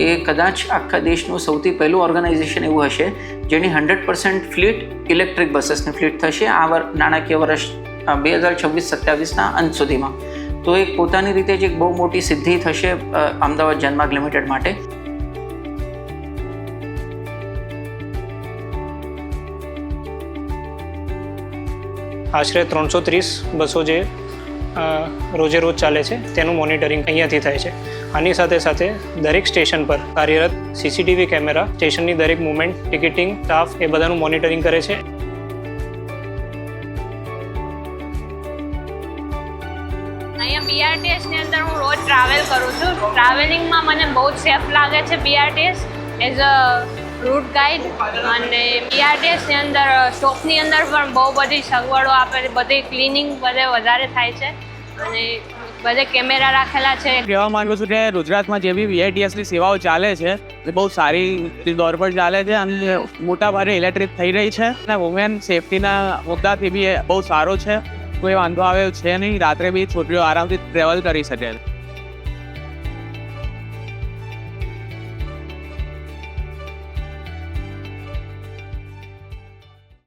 એ કદાચ આખા દેશનું સૌથી પહેલું ઓર્ગેનાઇઝેશન એવું હશે જેની 100% ફ્લીટ ઇલેક્ટ્રિક બસીસની ફ્લીટ થશે આ નાણાકીય વર્ષ 2026-27ના અંત સુધીમાં. તો એક પોતાની રીતે જ એક બહુ મોટી સિદ્ધિ થશે અમદાવાદ જનમાર્ગ લિમિટેડ માટે. આશરે 330 બસો જે રોજે રોજ ચાલે છે તેનું મોનિટરિંગ અહીંયાથી થાય છે. આની સાથે સાથે દરેક સ્ટેશન પર કાર્યરત સીસીટીવી કેમેરા સ્ટેશનની દરેક મુવમેન્ટ, ટિકિટિંગ, સ્ટાફ એ બધાનું મોનિટરિંગ કરે છે. અહીંયા બીઆરટીએસની અંદર હું રોજ ટ્રાવેલ કરું છું. ટ્રાવેલિંગમાં મને બહુ જ સેફ લાગે છે BRTS as a route guide. અને બીઆરટીએસની અંદર સ્ટોપની અંદર પણ બહુ બધી સગવડો આપે છે. બધી ક્લિનિંગ બધે વધારે થાય છે અને બધે કેમેરા રાખેલા છે. કહેવા માંગુ છું કે ગુજરાતમાં જે બી બીઆરટીએસની સેવાઓ ચાલે છે એ બહુ સારી દોર પર ચાલે છે અને મોટા ભાગે ઇલેક્ટ્રિક થઈ રહી છે અને વુમેન સેફટીના મુદ્દાથી બી બહુ સારો છે. કોઈ વાંધો આવે છે નહીં. રાત્રે બી છોકરીઓ આરામથી ટ્રેવલ કરી શકે છે.